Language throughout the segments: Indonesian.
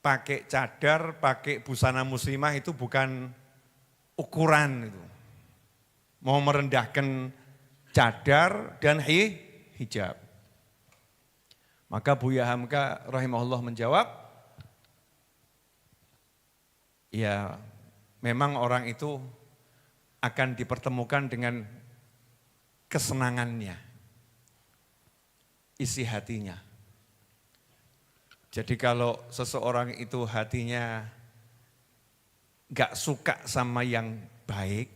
pakai cadar, pakai busana muslimah itu bukan ukuran itu. Mau merendahkan cadar dan hijab. Maka Buya Hamka rahimahullah menjawab, ya memang orang itu akan dipertemukan dengan kesenangannya, isi hatinya. Jadi kalau seseorang itu hatinya gak suka sama yang baik,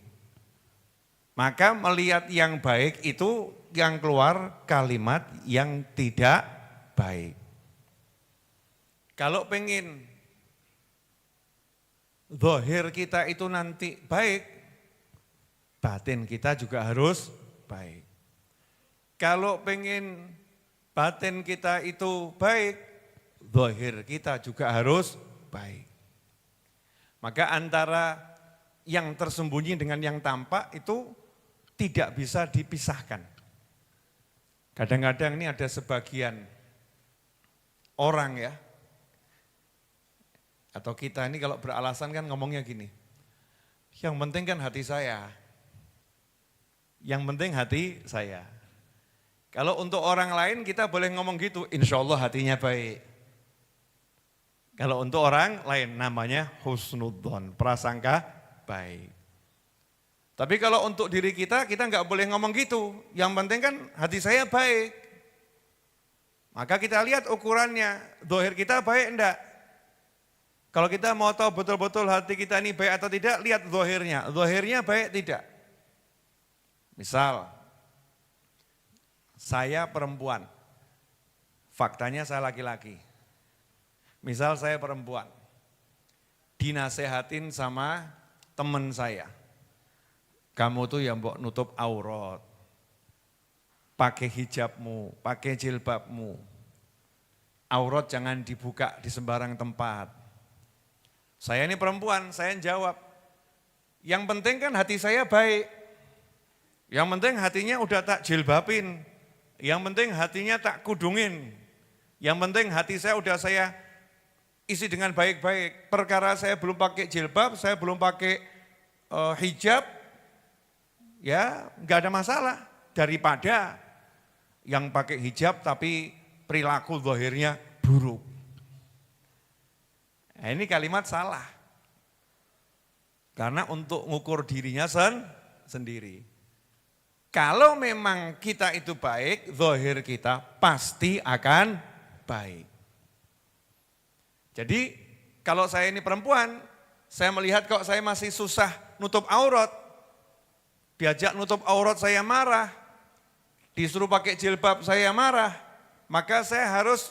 maka melihat yang baik itu yang keluar kalimat yang tidak baik. Kalau pengen zahir kita itu nanti baik, batin kita juga harus baik. Kalau pengen batin kita itu baik, zahir kita juga harus baik. Maka antara yang tersembunyi dengan yang tampak itu tidak bisa dipisahkan. Kadang-kadang ini ada sebagian orang ya, atau kita ini kalau beralasan kan ngomongnya gini, yang penting kan hati saya, yang penting hati saya. Kalau untuk orang lain kita boleh ngomong gitu, insya Allah hatinya baik. Kalau untuk orang lain namanya husnudzon, prasangka baik. Tapi kalau untuk diri kita nggak boleh ngomong gitu. Yang penting kan hati saya baik. Maka kita lihat ukurannya, zahir kita baik enggak? Kalau kita mau tahu betul-betul hati kita ini baik atau tidak, lihat zahirnya. Zahirnya baik tidak? Misal, saya perempuan, faktanya saya laki-laki. Misal saya perempuan, dinasehatin sama teman saya. Kamu tuh yang mbok nutup aurat, pakai hijabmu, pakai jilbabmu. Aurat jangan dibuka di sembarang tempat. Saya ini perempuan, saya jawab, yang penting kan hati saya baik. Yang penting hatinya udah tak jilbabin. Yang penting hatinya tak kudungin. Yang penting hati saya udah saya isi dengan baik-baik. Perkara saya belum pakai jilbab, saya belum pakai hijab, ya nggak ada masalah. Daripada yang pakai hijab tapi perilaku zahirnya buruk. Nah, ini kalimat salah. Karena untuk ngukur dirinya sendiri. Kalau memang kita itu baik, zahir kita pasti akan baik. Jadi kalau saya ini perempuan, saya melihat kok saya masih susah nutup aurat. Diajak nutup aurat saya marah. Disuruh pakai jilbab saya marah. Maka saya harus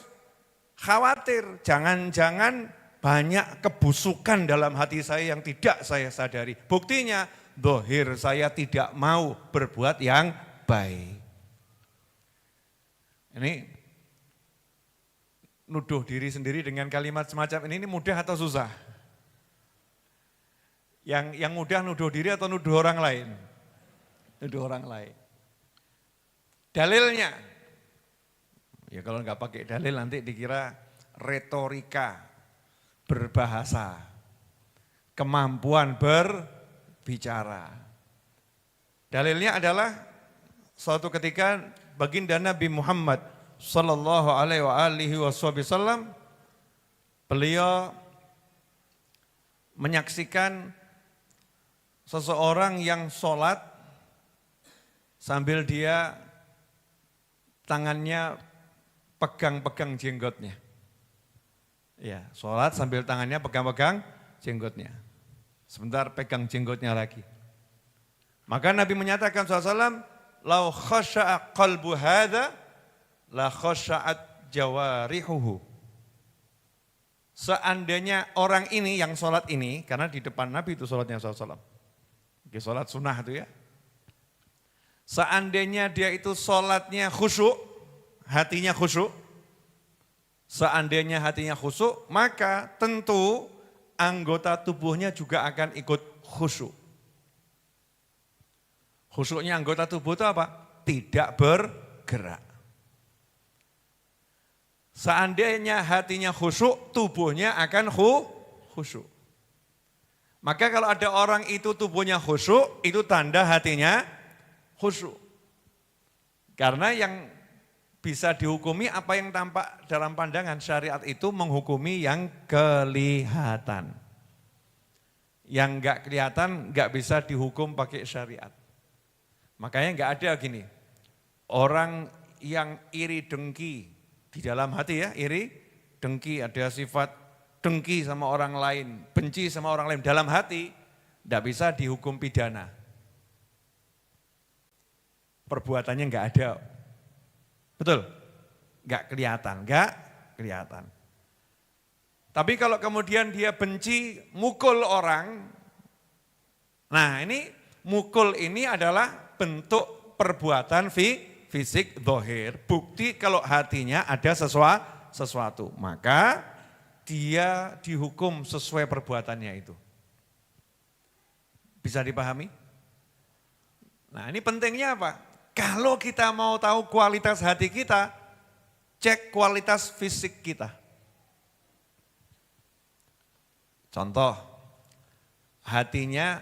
khawatir, jangan-jangan banyak kebusukan dalam hati saya yang tidak saya sadari. Buktinya, zahir saya tidak mau berbuat yang baik. Ini nuduh diri sendiri dengan kalimat semacam ini mudah atau susah? Yang mudah nuduh diri atau nuduh orang lain? Nuduh orang lain. Dalilnya, ya kalau nggak pakai dalil nanti dikira retorika, berbahasa, kemampuan berbicara. Dalilnya adalah suatu ketika baginda Nabi Muhammad sallallahu alaihi wasallam beliau menyaksikan seseorang yang sholat sambil dia tangannya pegang-pegang jenggotnya. Ya, sholat sambil tangannya pegang-pegang jenggotnya. Sebentar pegang jenggotnya lagi. Maka Nabi menyatakan SAW, "Lau khasya'a qalbu hadha, la khasya'at jawarihuhu." Seandainya orang ini yang sholat ini, karena di depan Nabi itu sholatnya SAW. Oke, sholat sunnah itu ya. Seandainya dia itu sholatnya khusyuk, hatinya khusyuk, seandainya hatinya khusyuk, maka tentu anggota tubuhnya juga akan ikut khusyuk. Khusyuknya anggota tubuh itu apa? Tidak bergerak. Seandainya hatinya khusyuk, tubuhnya akan khusyuk. Maka kalau ada orang itu tubuhnya khusyuk, itu tanda hatinya khusyuk. Karena yang bisa dihukumi apa yang tampak dalam pandangan syariat itu menghukumi yang kelihatan. Yang enggak kelihatan enggak bisa dihukum pakai syariat. Makanya enggak ada gini, orang yang iri dengki di dalam hati ya, iri dengki, ada sifat dengki sama orang lain, benci sama orang lain dalam hati, enggak bisa dihukum pidana. Perbuatannya enggak ada. Betul? Enggak kelihatan. Tapi kalau kemudian dia benci, mukul orang, nah ini mukul ini adalah bentuk perbuatan fisik zahir. Bukti kalau hatinya ada sesuatu, maka dia dihukum sesuai perbuatannya itu. Bisa dipahami? Nah ini pentingnya apa? Kalau kita mau tahu kualitas hati kita, cek kualitas fisik kita. Contoh, hatinya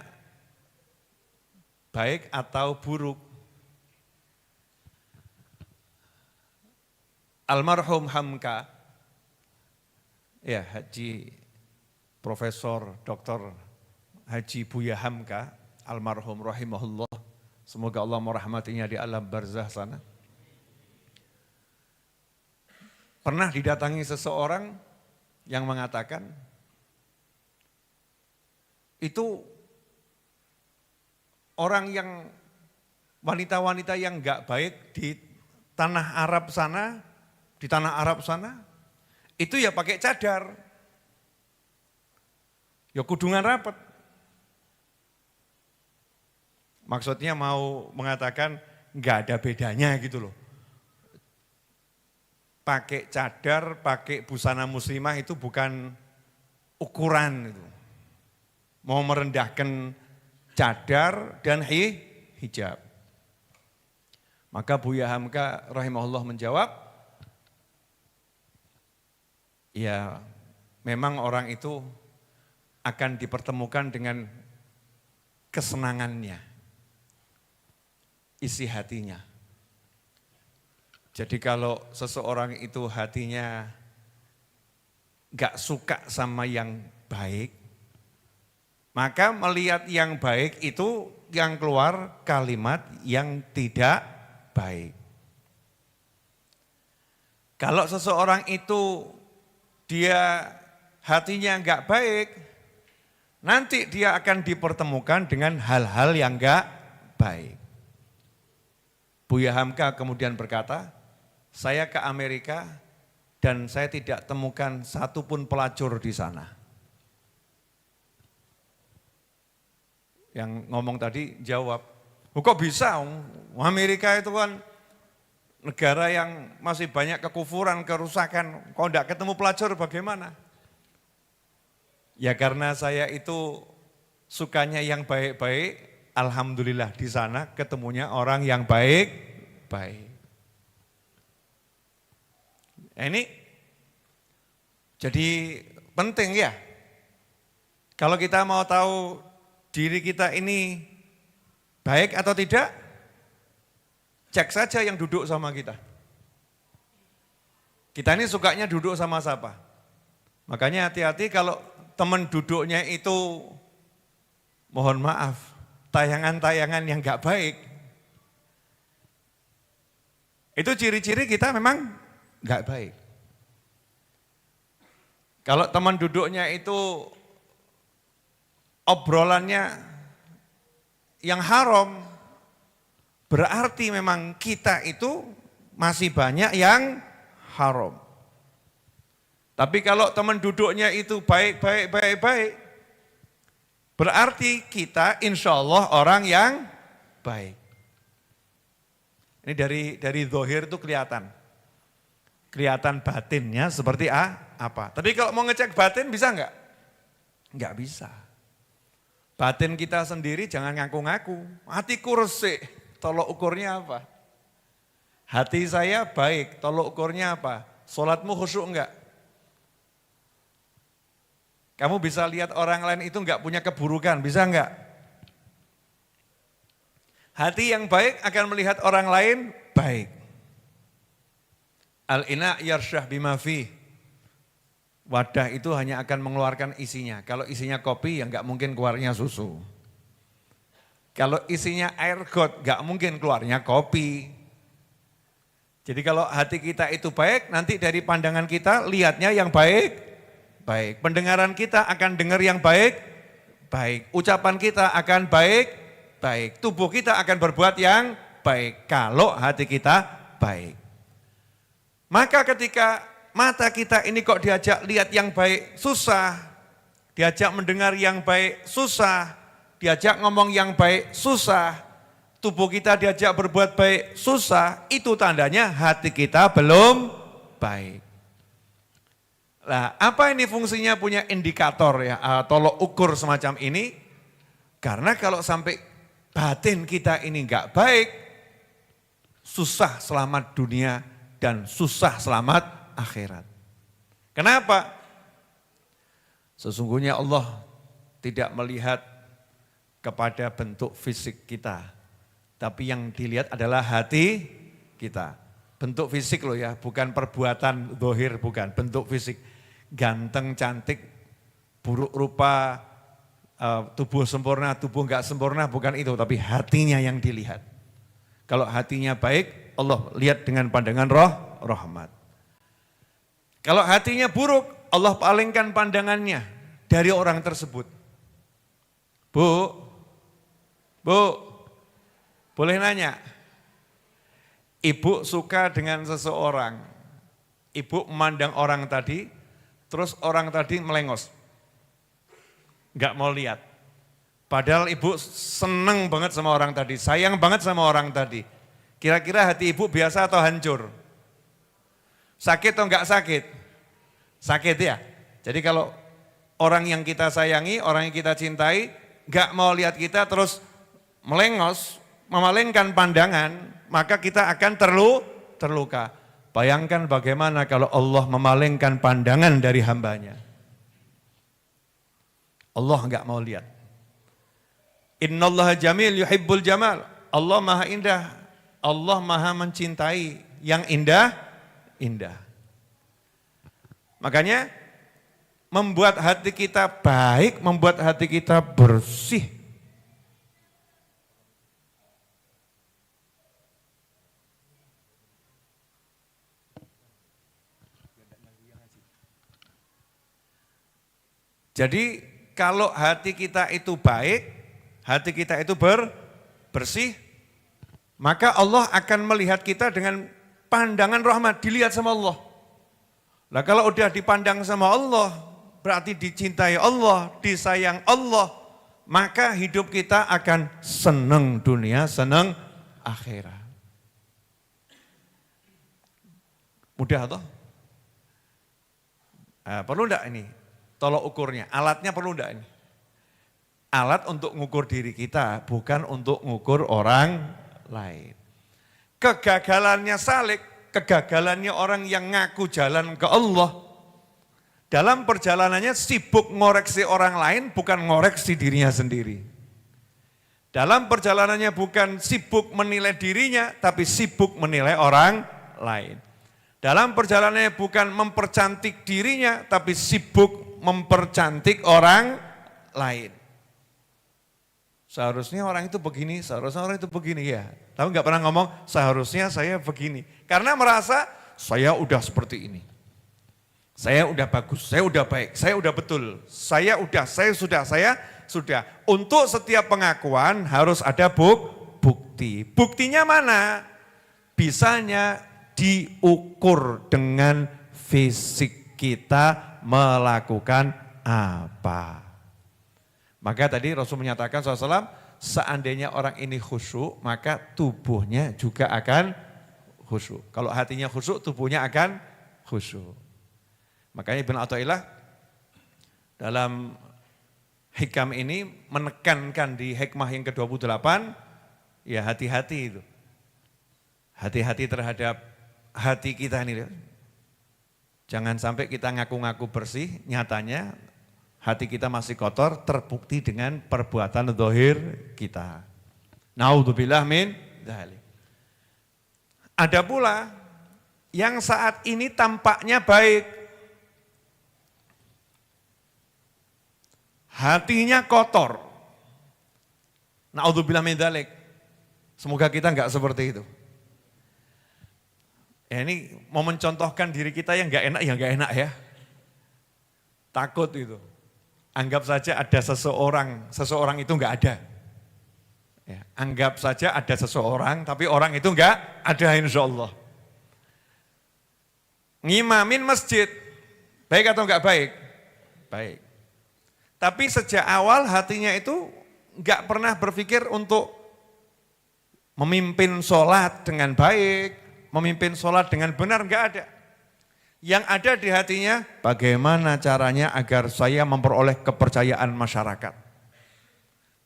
baik atau buruk. Almarhum Hamka, ya Haji Profesor Dr. Haji Buya Hamka, almarhum rahimahullah, semoga Allah merahmatinya di alam barzah sana. Pernah didatangi seseorang yang mengatakan, itu orang yang wanita-wanita yang enggak baik di tanah Arab sana, itu ya pakai cadar. Ya kudungan rapat. Maksudnya mau mengatakan enggak ada bedanya gitu loh. Pakai cadar, pakai busana muslimah itu bukan ukuran itu. Mau merendahkan cadar dan hijab. Maka Buya Hamka rahimahullah menjawab, ya memang orang itu akan dipertemukan dengan kesenangannya, isi hatinya. Jadi kalau seseorang itu hatinya gak suka sama yang baik, maka melihat yang baik itu yang keluar kalimat yang tidak baik. Kalau seseorang itu dia hatinya enggak baik, nanti dia akan dipertemukan dengan hal-hal yang enggak baik. Buya Hamka kemudian berkata, saya ke Amerika dan saya tidak temukan satupun pelacur di sana. Yang ngomong tadi jawab, kok bisa? Amerika itu kan negara yang masih banyak kekufuran, kerusakan, kok enggak ketemu pelacur bagaimana? Ya karena saya itu sukanya yang baik-baik, alhamdulillah di sana ketemunya orang yang baik-baik. Ini jadi penting ya, kalau kita mau tahu diri kita ini baik atau tidak, cek saja yang duduk sama kita. Kita ini sukanya duduk sama siapa? Makanya hati-hati kalau teman duduknya itu, mohon maaf, tayangan-tayangan yang gak baik. Itu ciri-ciri kita memang gak baik. Kalau teman duduknya itu obrolannya yang haram, berarti memang kita itu masih banyak yang haram. Tapi kalau teman duduknya itu baik, berarti kita insya Allah orang yang baik. Ini dari zahir itu kelihatan. Kelihatan batinnya seperti apa. Tapi kalau mau ngecek batin bisa enggak? Enggak bisa. Batin kita sendiri jangan ngaku-ngaku. Hatiku resik, tolok ukurnya apa? Hati saya baik, tolok ukurnya apa? Sholatmu khusyuk enggak? Kamu bisa lihat orang lain itu enggak punya keburukan, bisa enggak? Hati yang baik akan melihat orang lain baik. Al-ina yarsyah bima fih. Wadah itu hanya akan mengeluarkan isinya. Kalau isinya kopi ya enggak mungkin keluarnya susu. Kalau isinya air got enggak mungkin keluarnya kopi. Jadi kalau hati kita itu baik, nanti dari pandangan kita lihatnya yang baik, baik. Pendengaran kita akan dengar yang baik, baik. Ucapan kita akan baik, baik. Tubuh kita akan berbuat yang baik kalau hati kita baik. Maka ketika mata kita ini kok diajak lihat yang baik, susah. Diajak mendengar yang baik, susah. Diajak ngomong yang baik, susah. Tubuh kita diajak berbuat baik, susah. Itu tandanya hati kita belum baik. Nah, apa ini fungsinya punya indikator ya, tolok ukur semacam ini? Karena kalau sampai batin kita ini enggak baik, susah selamat dunia dan susah selamat akhirat. Kenapa? Sesungguhnya Allah tidak melihat kepada bentuk fisik kita. Tapi yang dilihat adalah hati kita. Bentuk fisik loh ya, bukan perbuatan zahir, bukan. Bentuk fisik, ganteng, cantik, buruk rupa, tubuh sempurna, tubuh enggak sempurna, bukan itu. Tapi hatinya yang dilihat. Kalau hatinya baik, Allah lihat dengan pandangan rahmat. Kalau hatinya buruk, Allah palingkan pandangannya dari orang tersebut. Bu, boleh nanya, ibu suka dengan seseorang, ibu memandang orang tadi, terus orang tadi melengos, enggak mau lihat. Padahal ibu seneng banget sama orang tadi, sayang banget sama orang tadi. Kira-kira hati ibu biasa atau hancur? Sakit atau enggak sakit? Sakit ya. Jadi kalau orang yang kita sayangi, orang yang kita cintai, enggak mau lihat kita terus melengos, memalingkan pandangan, maka kita akan terluka. Bayangkan bagaimana kalau Allah memalingkan pandangan dari hambanya. Allah enggak mau lihat. Innallaha jamil yuhibbul jamal. Allah maha indah, Allah maha mencintai yang indah. Makanya membuat hati kita baik, membuat hati kita bersih. Jadi kalau hati kita itu baik, hati kita itu bersih, maka Allah akan melihat kita dengan pandangan rahmat, dilihat sama Allah. Nah kalau udah dipandang sama Allah, berarti dicintai Allah, disayang Allah, maka hidup kita akan senang dunia, senang akhirat. Mudah toh? Perlu enggak ini? Tolok ukurnya, alatnya perlu enggak ini? Alat untuk ngukur diri kita, bukan untuk ngukur orang lain. Kegagalannya Salik, kegagalannya orang yang ngaku jalan ke Allah, dalam perjalanannya sibuk ngoreksi orang lain, bukan ngoreksi dirinya sendiri. Dalam perjalanannya bukan sibuk menilai dirinya, tapi sibuk menilai orang lain. Dalam perjalanannya bukan mempercantik dirinya, tapi sibuk mempercantik orang lain. Seharusnya orang itu begini, seharusnya orang itu begini ya. Tapi enggak pernah ngomong seharusnya saya begini. Karena merasa saya udah seperti ini. Saya udah bagus, saya udah baik, saya udah betul. Saya sudah. Untuk setiap pengakuan harus ada bukti. Buktinya mana? Bisanya diukur dengan fisik kita melakukan apa. Maka tadi Rasul menyatakan SAW, seandainya orang ini khusyuk, maka tubuhnya juga akan khusyuk. Kalau hatinya khusyuk, tubuhnya akan khusyuk. Makanya Ibn Athaillah dalam hikam ini menekankan di hikmah yang ke-28, ya hati-hati itu. Hati-hati terhadap hati kita ini. Jangan sampai kita ngaku-ngaku bersih, nyatanya hati kita masih kotor, terbukti dengan perbuatan zahir kita. Naudzubillah min dzalik. Ada pula yang saat ini tampaknya baik, hatinya kotor. Naudzubillah min dzalik. Semoga kita enggak seperti itu. Ya ini mau mencontohkan diri kita yang enggak enak ya. Takut itu. Anggap saja ada seseorang itu enggak ada. Ya, anggap saja ada seseorang, tapi orang itu enggak ada insya Allah. Ngimamin masjid, baik atau enggak baik? Baik. Tapi sejak awal hatinya itu enggak pernah berpikir untuk memimpin sholat dengan baik, memimpin sholat dengan benar, enggak ada. Yang ada di hatinya, bagaimana caranya agar saya memperoleh kepercayaan masyarakat.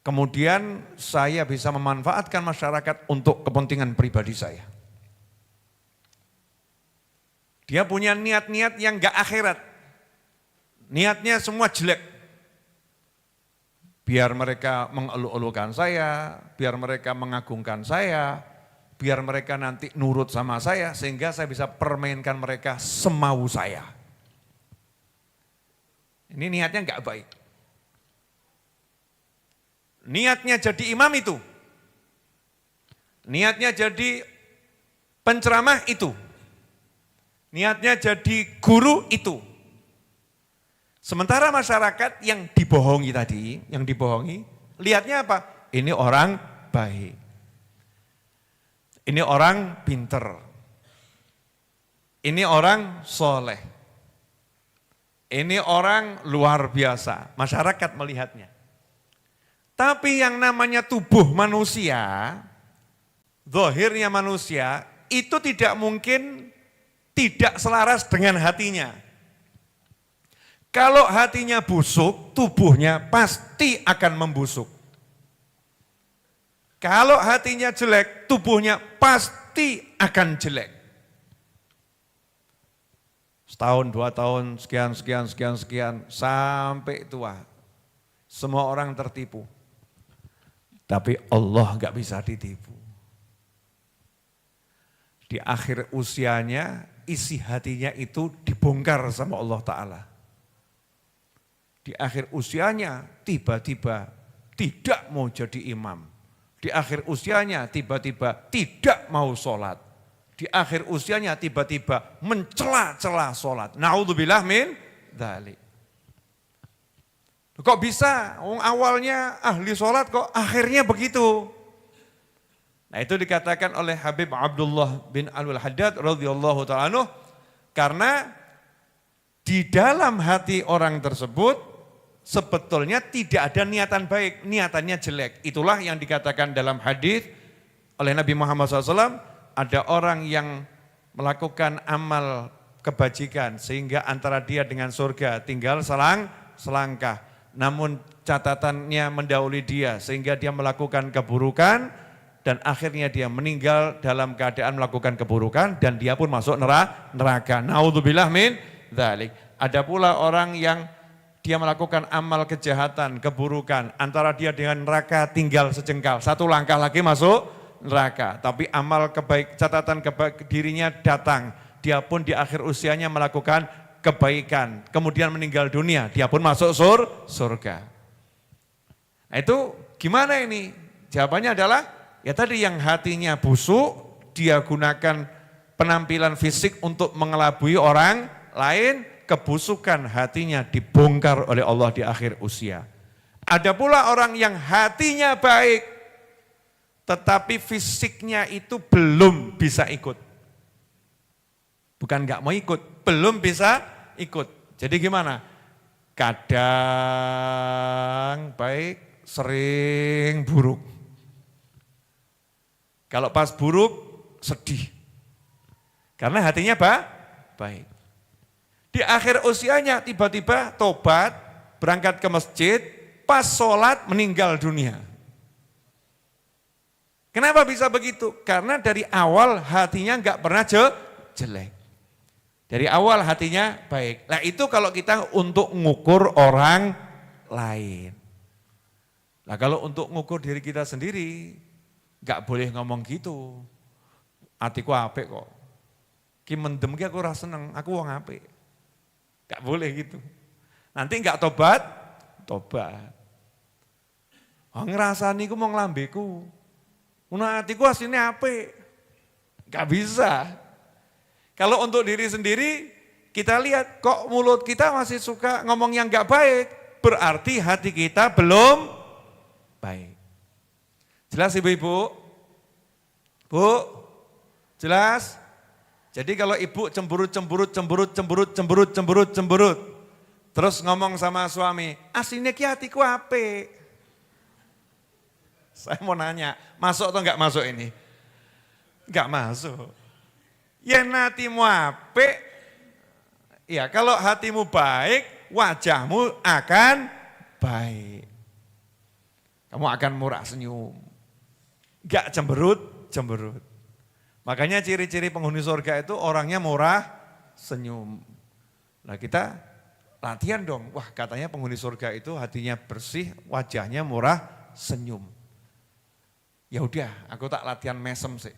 Kemudian saya bisa memanfaatkan masyarakat untuk kepentingan pribadi saya. Dia punya niat-niat yang enggak akhirat. Niatnya semua jelek. Biar mereka mengeluh-elukan saya, biar mereka mengagungkan saya, biar mereka nanti nurut sama saya, sehingga saya bisa permainkan mereka semau saya. Ini niatnya enggak baik. Niatnya jadi imam itu. Niatnya jadi penceramah itu. Niatnya jadi guru itu. Sementara masyarakat yang dibohongi tadi, lihatnya apa? Ini orang baik. Ini orang pinter. Ini orang soleh. Ini orang luar biasa. Masyarakat melihatnya. Tapi yang namanya tubuh manusia, zahirnya manusia, itu tidak mungkin tidak selaras dengan hatinya. Kalau hatinya busuk, tubuhnya pasti akan membusuk. Kalau hatinya jelek, tubuhnya pasti akan jelek. Setahun, 2 tahun, sekian, sampai tua. Semua orang tertipu. Tapi Allah enggak bisa ditipu. Di akhir usianya, isi hatinya itu dibongkar sama Allah Ta'ala. Di akhir usianya tiba-tiba tidak mau jadi imam. Di akhir usianya tiba-tiba tidak mau sholat. Di akhir usianya tiba-tiba mencela-cela sholat. Naudzubillah min dzalik. Kok bisa? Awalnya ahli sholat kok akhirnya begitu. Nah itu dikatakan oleh Habib Abdullah bin Al-Haddad radhiyallahu ta'ala anhu, karena di dalam hati orang tersebut sebetulnya tidak ada niatan baik, niatannya jelek. Itulah yang dikatakan dalam hadis oleh Nabi Muhammad SAW, ada orang yang melakukan amal kebajikan sehingga antara dia dengan surga tinggal selangkah. Namun catatannya mendahului dia sehingga dia melakukan keburukan dan akhirnya dia meninggal dalam keadaan melakukan keburukan dan dia pun masuk neraka. Naudzubillah min dzalik. Ada pula orang yang dia melakukan amal kejahatan, keburukan, antara dia dengan neraka tinggal sejengkal, 1 langkah lagi masuk neraka. Tapi amal catatan dirinya datang, dia pun di akhir usianya melakukan kebaikan, kemudian meninggal dunia, dia pun masuk surga. Nah itu gimana ini? Jawabannya adalah, ya tadi yang hatinya busuk, dia gunakan penampilan fisik untuk mengelabui orang lain, kebusukan hatinya dibongkar oleh Allah di akhir usia. Ada pula orang yang hatinya baik, tetapi fisiknya itu belum bisa ikut. Bukan enggak mau ikut, belum bisa ikut. Jadi gimana? Kadang baik, sering buruk. Kalau pas buruk, sedih. Karena hatinya baik. Di akhir usianya tiba-tiba tobat, berangkat ke masjid, pas sholat meninggal dunia. Kenapa bisa begitu? Karena dari awal hatinya enggak pernah jelek. Dari awal hatinya baik. Nah itu kalau kita untuk ngukur orang lain. Nah kalau untuk ngukur diri kita sendiri, gak boleh ngomong gitu. Hatiku apik kok. Ki mendem ki aku ora seneng, aku wong apik. Gak boleh gitu. Nanti gak tobat. Ngrasani ku mau nglambeku. Una hatiku aslinya apik. Gak bisa. Kalau untuk diri sendiri, kita lihat kok mulut kita masih suka ngomong yang gak baik, berarti hati kita belum baik. Jelas ibu-ibu? Bu, jelas? Jadi kalau ibu cemberut, terus ngomong sama suami, aslinya ki hatiku apik. Saya mau nanya, masuk atau enggak masuk ini? Enggak masuk. Ya hatimu apik, ya kalau hatimu baik, wajahmu akan baik. Kamu akan murah senyum, enggak cemberut. Makanya ciri-ciri penghuni surga itu orangnya murah senyum. Nah kita latihan dong, wah katanya penghuni surga itu hatinya bersih, wajahnya murah senyum. Ya udah, aku tak latihan mesem sih.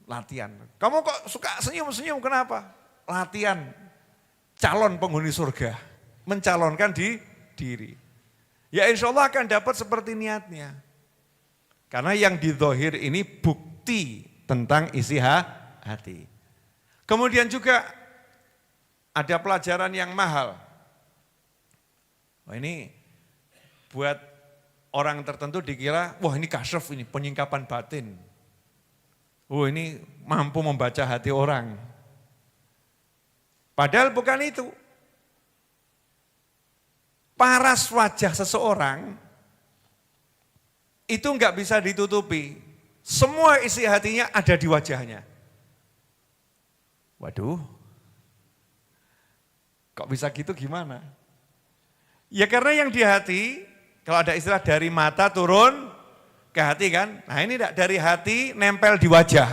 Latihan. Kamu kok suka senyum-senyum kenapa? Latihan calon penghuni surga. Mencalonkan diri. Ya insya Allah akan dapat seperti niatnya. Karena yang didzohir ini bukti tentang isi hati. Kemudian juga ada pelajaran yang mahal. Wah ini buat orang tertentu dikira, wah ini kasyaf ini, penyingkapan batin. Oh ini mampu membaca hati orang. Padahal bukan itu. Paras wajah seseorang itu enggak bisa ditutupi. Semua isi hatinya ada di wajahnya. Waduh, kok bisa gitu gimana? Ya karena yang di hati, kalau ada istilah dari mata turun ke hati kan, nah ini dari hati nempel di wajah.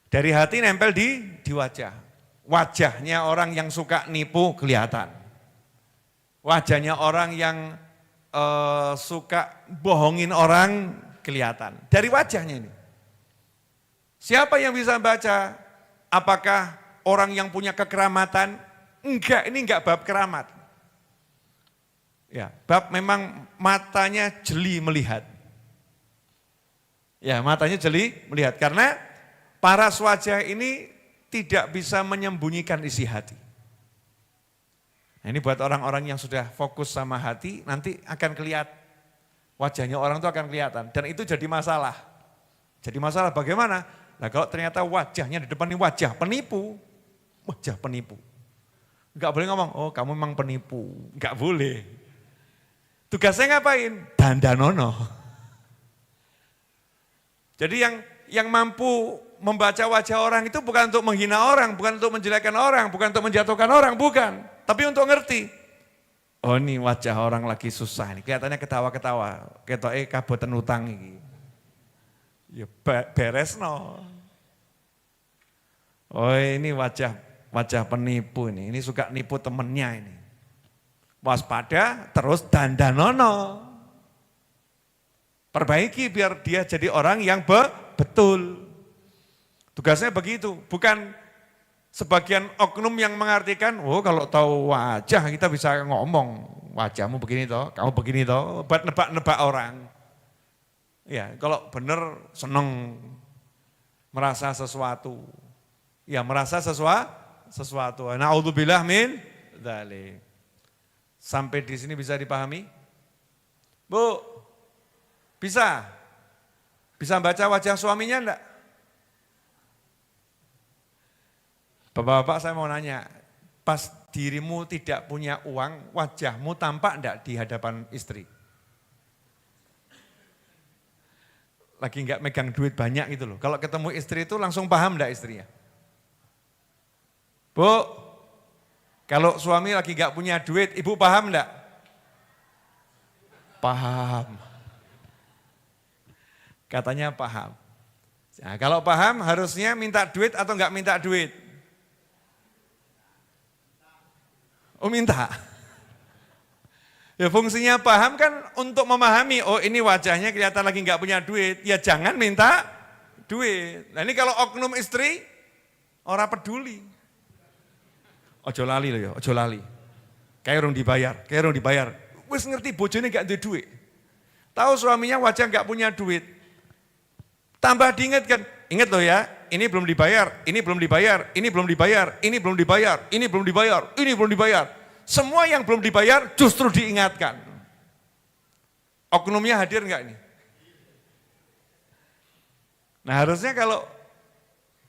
Dari hati nempel di wajah. Wajahnya orang yang suka nipu kelihatan. Wajahnya orang yang suka bohongin orang kelihatan. Dari wajahnya ini. Siapa yang bisa baca? Apakah orang yang punya kekeramatan? Enggak, ini enggak bab keramat. Ya, bab memang matanya jeli melihat. Ya, matanya jeli melihat karena paras wajah ini tidak bisa menyembunyikan isi hati. Nah, ini buat orang-orang yang sudah fokus sama hati, nanti akan kelihatan. Wajahnya orang itu akan kelihatan dan itu jadi masalah. Jadi masalah bagaimana? Nah, kalau ternyata wajahnya di depan ini wajah penipu. Wajah penipu. Enggak boleh ngomong, oh kamu memang penipu. Enggak boleh. Tugasnya ngapain? Dandanono. Jadi yang mampu membaca wajah orang itu bukan untuk menghina orang, bukan untuk menjelekkan orang, bukan untuk menjatuhkan orang, bukan. Tapi untuk ngerti. Oh ini wajah orang lagi susah nih, kelihatannya ketawa-ketawa. Ketoke kaboten utang iki. Ya beres no. Oh ini wajah penipu ini suka nipu temennya ini. Waspada terus dandanono. Perbaiki biar dia jadi orang yang betul. Tugasnya begitu, bukan sebagian oknum yang mengartikan, oh kalau tahu wajah kita bisa ngomong, wajahmu begini toh, kamu begini toh, buat nebak-nebak orang. Ya kalau benar seneng merasa sesuatu, ya merasa sesuatu. Na'udzubillah min dzalik. Sampai di sini bisa dipahami? Bu, bisa? Bisa baca wajah suaminya enggak? Bapak-bapak saya mau nanya, pas dirimu tidak punya uang, wajahmu tampak enggak di hadapan istri? Lagi enggak megang duit banyak gitu loh. Kalau ketemu istri itu langsung paham enggak istrinya? Bu, kalau suami lagi enggak punya duit, ibu paham enggak? Paham. Katanya paham. Nah, kalau paham harusnya minta duit atau enggak minta duit? Oh minta. Ya fungsinya paham kan untuk memahami, oh ini wajahnya kelihatan lagi enggak punya duit, ya jangan minta duit. Nah ini kalau oknum istri, orang peduli. Ojo lali loh ya, ojo lali. Kayak orang dibayar. Wis ngerti bojone enggak ada duit. Tahu suaminya wajah enggak punya duit. Tambah diingatkan, ingat loh ya, ini belum dibayar, ini belum dibayar, ini belum dibayar, ini belum dibayar, ini belum dibayar, ini belum dibayar. Semua yang belum dibayar justru diingatkan. Oknumnya hadir enggak ini? Nah harusnya kalau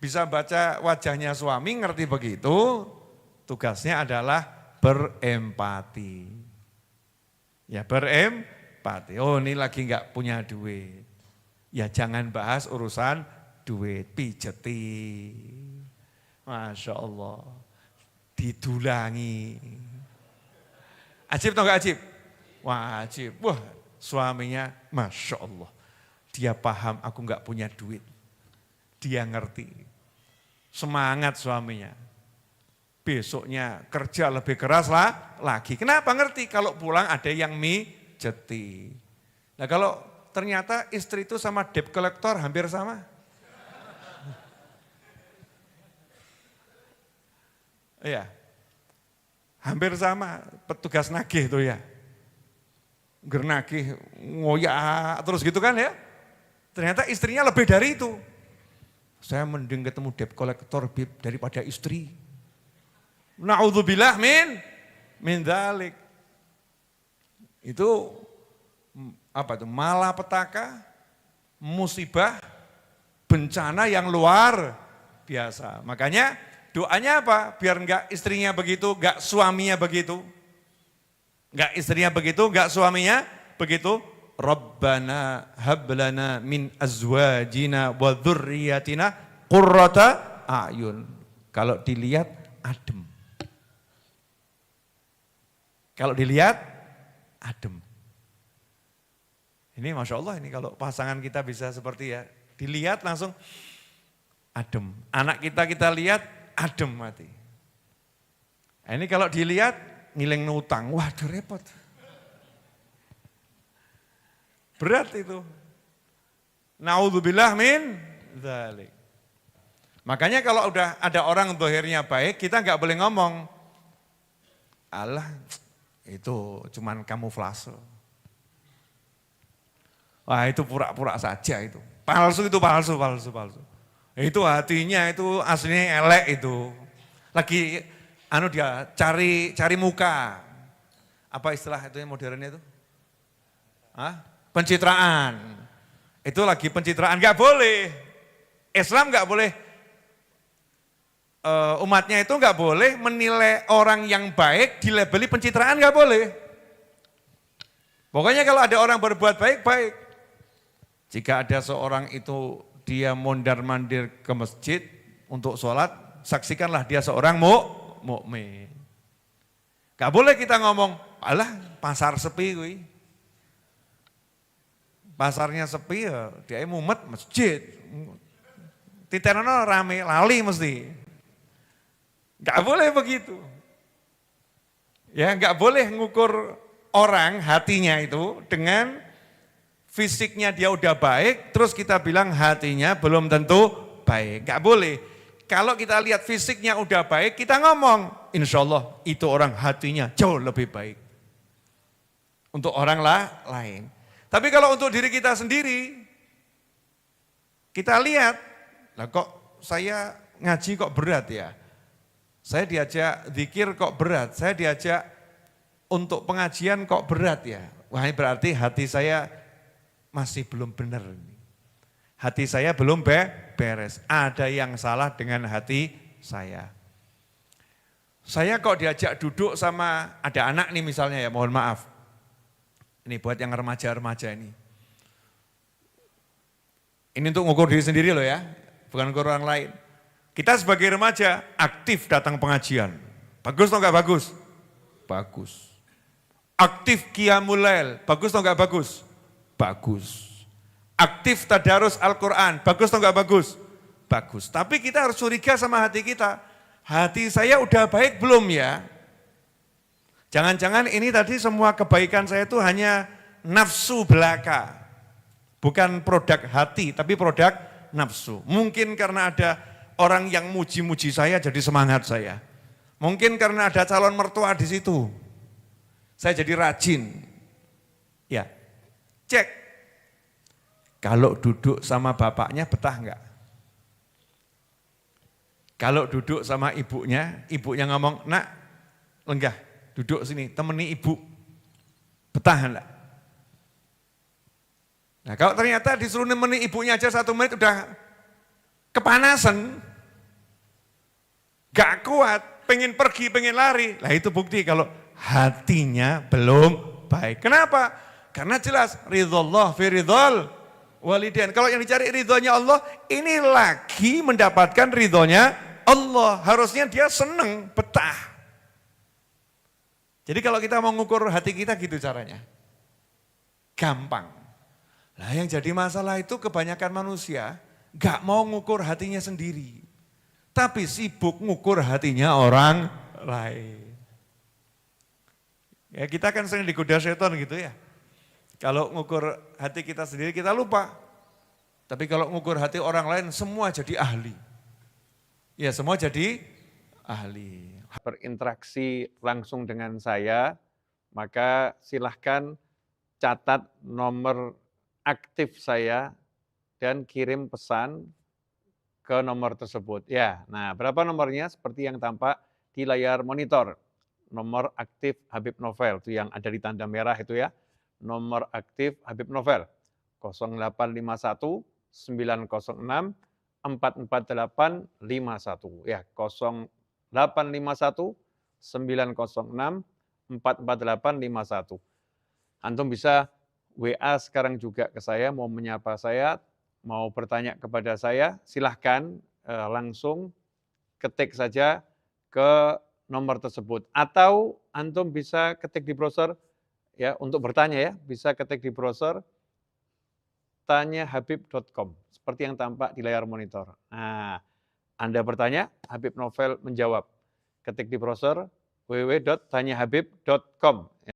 bisa baca wajahnya suami, ngerti begitu, tugasnya adalah berempati. Ya berempati, oh ini lagi enggak punya duit. Ya jangan bahas urusan duit, pijeti. Masya Allah, didulangi. Ajib atau enggak ajib? Wajib. Wah suaminya Masya Allah, dia paham aku enggak punya duit. Dia ngerti. Semangat suaminya. Besoknya kerja lebih keras lah lagi. Kenapa ngerti? Kalau pulang ada yang mijeti. Nah kalau ternyata istri itu sama debt collector hampir sama. Iya. Hampir sama, petugas nagih itu ya. Gernagih, ngoyak terus gitu kan ya. Ternyata istrinya lebih dari itu. Saya mending ketemu debt collector bib daripada istri. Na'udzubillah min dzalik. Itu apa itu? Malapetaka, musibah, bencana yang luar biasa. Makanya doanya apa? Biar enggak istrinya begitu, enggak suaminya begitu. Enggak istrinya begitu, enggak suaminya begitu. Rabbana hablana min azwajina wa dzurriyyatina qurrata a'yun. Kalau dilihat adem. Kalau dilihat adem. Ini Masya Allah ini kalau pasangan kita bisa seperti ya, dilihat langsung adem. Anak kita lihat adem mati. Nah, ini kalau dilihat ngiling nutang, waduh repot. Berat itu. Na'udzubillah min dzalik. Makanya kalau udah ada orang zahirnya baik, kita nggak boleh ngomong, Allah itu cuman kamuflase. Wah itu pura-pura saja itu. Palsu itu palsu. Itu hatinya itu aslinya elek itu. Lagi dia cari muka. Apa istilah itu yang modernnya itu? Pencitraan. Itu lagi pencitraan, enggak boleh. Islam enggak boleh. Umatnya itu enggak boleh menilai orang yang baik dilabeli pencitraan, enggak boleh. Pokoknya kalau ada orang berbuat baik. Jika ada seorang itu dia mondar-mandir ke masjid untuk sholat, saksikanlah dia seorang mukmin. Gak boleh kita ngomong, alah pasar sepi gue. Pasarnya sepi ya, dia mumet masjid. Titenono rame, lali mesti. Gak boleh begitu. Ya gak boleh ngukur orang hatinya itu dengan fisiknya dia udah baik, terus kita bilang hatinya belum tentu baik. Gak boleh. Kalau kita lihat fisiknya udah baik, kita ngomong, insya Allah itu orang hatinya jauh lebih baik. Untuk orang lain. Tapi kalau untuk diri kita sendiri, kita lihat, lah kok saya ngaji kok berat ya. Saya diajak zikir kok berat, saya diajak untuk pengajian kok berat ya. Wah ini berarti hati saya masih belum benar. Hati saya belum beres. Ada yang salah dengan hati saya. Saya kok diajak duduk sama ada anak nih misalnya ya, mohon maaf. Ini buat yang remaja-remaja ini. Ini untuk ngukur diri sendiri loh ya, bukan ngukur orang lain. Kita sebagai remaja aktif datang pengajian. Bagus atau enggak bagus? Bagus. Aktif qiyamul lail, bagus atau enggak bagus? Bagus. aktif tadarus Al-Quran. Bagus atau enggak bagus? Bagus. Tapi kita harus curiga sama hati kita. Hati saya udah baik belum ya? Jangan-jangan ini tadi semua kebaikan saya itu hanya nafsu belaka. Bukan produk hati, tapi produk nafsu. Mungkin karena ada orang yang muji-muji saya jadi semangat saya. Mungkin karena ada calon mertua di situ. Saya jadi rajin. Ya, cek. Kalau duduk sama bapaknya betah enggak? Kalau duduk sama ibunya ngomong, nak lenggah, duduk sini, temani ibu. Betah enggak? Nah kalau ternyata disuruh nemeni ibunya aja 1 menit udah kepanasan, gak kuat, pengen pergi, pengen lari. Nah itu bukti kalau hatinya belum baik. Kenapa? Karena jelas ridhollah fi ridhol walidain. Kalau yang dicari ridhonya Allah, ini lagi mendapatkan ridhonya Allah. Harusnya dia seneng, betah. Jadi kalau kita mau ngukur hati kita gitu caranya. Gampang. Nah yang jadi masalah itu kebanyakan manusia gak mau ngukur hatinya sendiri. Tapi sibuk ngukur hatinya orang lain. Ya kita kan sering digoda setan gitu ya. Kalau ngukur hati kita sendiri kita lupa. Tapi kalau ngukur hati orang lain semua jadi ahli. Ya semua jadi ahli. Berinteraksi langsung dengan saya, maka silahkan catat nomor aktif saya dan kirim pesan ke nomor tersebut. Ya, nah berapa nomornya? Seperti yang tampak di layar monitor. Nomor aktif Habib Novel, itu yang ada di tanda merah itu ya. Nomor aktif Habib Novel, 0851 906 44851. Ya, 0851 906 44851. Antum bisa WA sekarang juga ke saya, mau menyapa saya, mau bertanya kepada saya, silahkan langsung ketik saja ke nomor tersebut. Atau antum bisa ketik di browser, ya untuk bertanya ya, bisa ketik di browser tanyahabib.com, seperti yang tampak di layar monitor. Nah, Anda bertanya, Habib Novel menjawab. Ketik di browser www.tanyahabib.com.